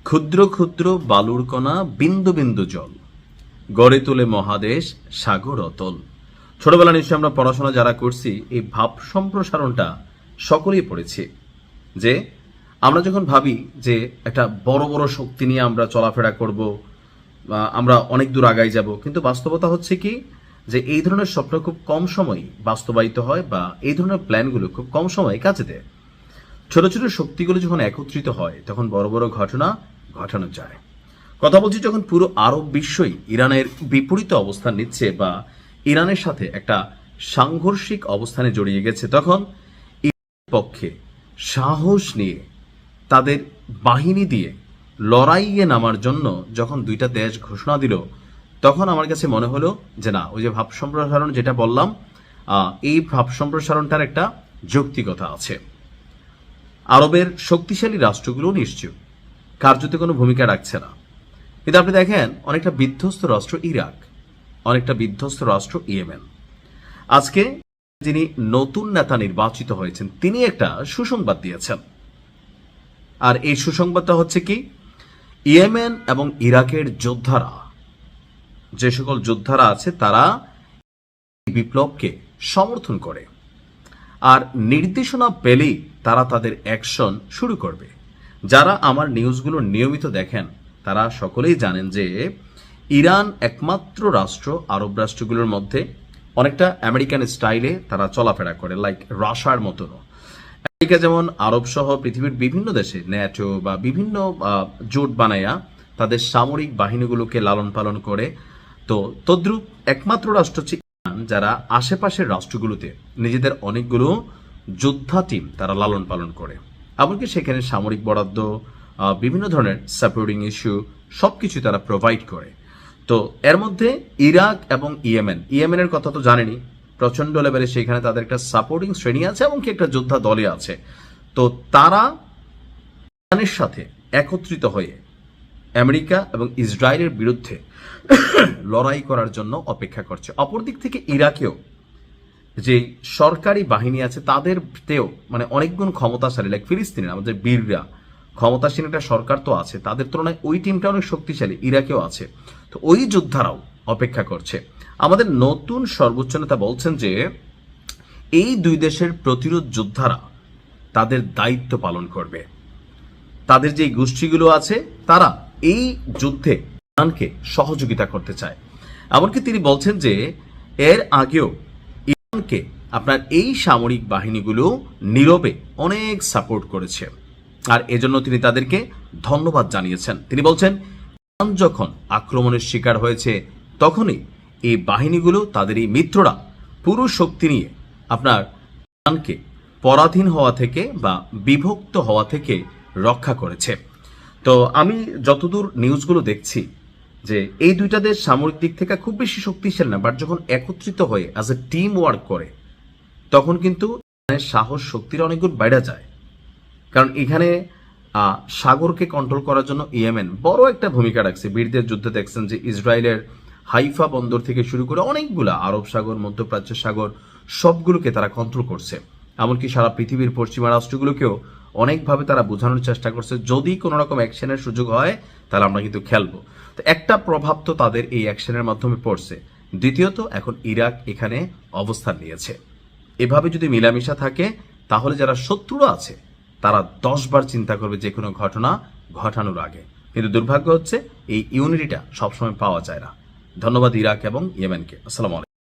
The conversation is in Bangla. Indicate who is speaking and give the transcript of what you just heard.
Speaker 1: ক্ষুদ্র ক্ষুদ্র বালুর কণা বিন্দু বিন্দু জল গড়ে তোলে মহাদেশ সাগর অতল। ছোটবেলা নিশ্চয় আমরা পড়াশোনা যারা করছি এই ভাব সম্প্রসারণটা সকলেই পড়েছি, যে আমরা যখন ভাবি যে একটা বড় বড় শক্তি নিয়ে আমরা চলাফেরা করব, আমরা অনেক দূর আগাই যাব, কিন্তু বাস্তবতা হচ্ছে কি যে এই ধরনের স্বপ্ন খুব কম সময় বাস্তবায়িত হয় বা এই ধরনের প্ল্যানগুলো খুব কম সময়ে কাজে দেয়। ছোট ছোট শক্তিগুলো যখন একত্রিত হয় তখন বড় বড় ঘটনা ঘটানো যায়। কথা বলছি যখন পুরো আরব বিশ্বই ইরানের বিপরীত অবস্থান নিচ্ছে বা ইরানের সাথে একটা সাংঘর্ষিক অবস্থানে জড়িয়ে গেছে, তখন ইরানের পক্ষে সাহস নিয়ে তাদের বাহিনী দিয়ে লড়াইয়ে নামার জন্য যখন দুইটা দেশ ঘোষণা দিল, তখন আমার কাছে মনে হলো যে না, ওই যে ভাব সম্প্রসারণ যেটা বললাম, এই ভাব সম্প্রসারণটার একটা যৌক্তিকতা আছে। আরবের শক্তিশালী রাষ্ট্রগুলো নিশ্চয় কার্যত কোনো ভূমিকা রাখছে না, কিন্তু আপনি দেখেন অনেকটা বিধ্বস্ত রাষ্ট্র ইরাক, অনেকটা বিধ্বস্ত রাষ্ট্র ইয়েমেন। আজকে যিনি নতুন নেতা নির্বাচিত হয়েছেন তিনি একটা সুসংবাদ দিয়েছেন, আর এই সুসংবাদটা হচ্ছে কি, ইয়েমেন এবং ইরাকের যোদ্ধারা, যে সকল যোদ্ধারা আছে তারা বিপ্লবকে সমর্থন করে, আর নির্দেশনা পেলেই তারা তাদের অ্যাকশন শুরু করবে। যারা আমার নিউজগুলো নিয়মিত দেখেন তারা সকলেই জানেন যে ইরান একমাত্র রাষ্ট্র আরব রাষ্ট্রগুলোর মধ্যে অনেকটা আমেরিকান স্টাইলে তারা চলাফেরা করে, লাইক রাশিয়ার মতন। আমেরিকা যেমন আরব সহ পৃথিবীর বিভিন্ন দেশে ন্যাটো বা বিভিন্ন জোট বানায়া তাদের সামরিক বাহিনীগুলোকে লালন পালন করে, তো তদ্রুপ একমাত্র রাষ্ট্র হচ্ছে ইরান যারা আশেপাশের রাষ্ট্রগুলোতে নিজেদের অনেকগুলো যোদ্ধা টিম তারা লালন পালন করে, এমনকি সেখানে সামরিক বরাদ্দ, বিভিন্ন ধরনের সাপোর্টিং ইস্যু সবকিছু তারা প্রোভাইড করে। তো এর মধ্যে ইরাক এবং ইয়েমেনের কথা তো জানেনি, প্রচন্ড লেভেলে সেখানে তাদের একটা সাপোর্টিং শ্রেণী আছে এবং কি একটা যোদ্ধা দলে আছে। তো তারা ইরানের সাথে একত্রিত হয়ে আমেরিকা এবং ইসরায়েলের বিরুদ্ধে লড়াই করার জন্য অপেক্ষা করছে। অপরদিক থেকে ইরাকেও যে সরকারি বাহিনী আছে তাদেরতেও মানে অনেক গুণ ক্ষমতাশালী, লাইক ফিলিস্তিনের আমাদের বীররা, ক্ষমতাসীন একটা সরকার তো আছে, তাদের তুলনায় ওই টিমটা অনেক শক্তিশালী, ইরাকেও আছে। তো ওই যোদ্ধারাও অপেক্ষা করছে। আমাদের নতুন সর্বোচ্চ নেতা বলছেন যে এই দুই দেশের প্রতিরোধ যোদ্ধারা তাদের দায়িত্ব পালন করবে, তাদের যে গোষ্ঠীগুলো আছে তারা এই যুদ্ধে ইরানকে সহযোগিতা করতে চায়। এমনকি তিনি বলছেন যে এর আগেও ইরানকে আপনার এই সামরিক বাহিনীগুলো নীরবে অনেক সাপোর্ট করেছে, আর এজন্য তিনি তাদেরকে ধন্যবাদ জানিয়েছেন। তিনি বলছেন ইরান যখন আক্রমণের শিকার হয়েছে তখনই এই বাহিনীগুলো, তাদের এই মিত্ররা পুরো শক্তি নিয়ে আপনার ইরানকে পরাধীন হওয়া থেকে বা বিভক্ত হওয়া থেকে রক্ষা করেছে। তো আমি যতদূর নিউজগুলো দেখছি যে এই দুইটা দেশ সামরিক দিক থেকে খুব বেশি শক্তিশালী না, বাট যখন একত্রিত হয়ে অ্যাজ এ টিম ওয়ার্ক করে তখন কিন্তু সাহস শক্তির অনেক গুণ বেড়ে যায়। কারণ এখানে সাগরকে কন্ট্রোল করার জন্য ইয়েমেন বড় একটা ভূমিকা রাখছে। বীরদের যুদ্ধে দেখছেন যে ইসরায়েলের হাইফা বন্দর থেকে শুরু করে অনেকগুলা আরব সাগর, মধ্যপ্রাচ্য সাগর সবগুলোকে তারা কন্ট্রোল করছে। এমনকি সারা পৃথিবীর পশ্চিমা রাষ্ট্রগুলোকেও অনেকভাবে তারা বোঝানোর চেষ্টা করছে যদি কোনো রকম অ্যাকশনের সুযোগ হয় তাহলে আমরা কিন্তু খেলবো। তো একটা প্রভাব তো তাদের এই অ্যাকশনের মাধ্যমে পড়ছে। দ্বিতীয়ত এখন ইরাক এখানে অবস্থান নিয়েছে। এভাবে যদি মিলামিশা থাকে তাহলে যারা শত্রুরা আছে তারা 10 বার চিন্তা করবে যে কোনো ঘটনা ঘটানোর আগে। কিন্তু দুর্ভাগ্য হচ্ছে এই ইউনিটিটা সবসময় পাওয়া যায় না। ধন্যবাদ ইরাক এবং ইয়েমেনকে। আসসালামু আলাইকুম।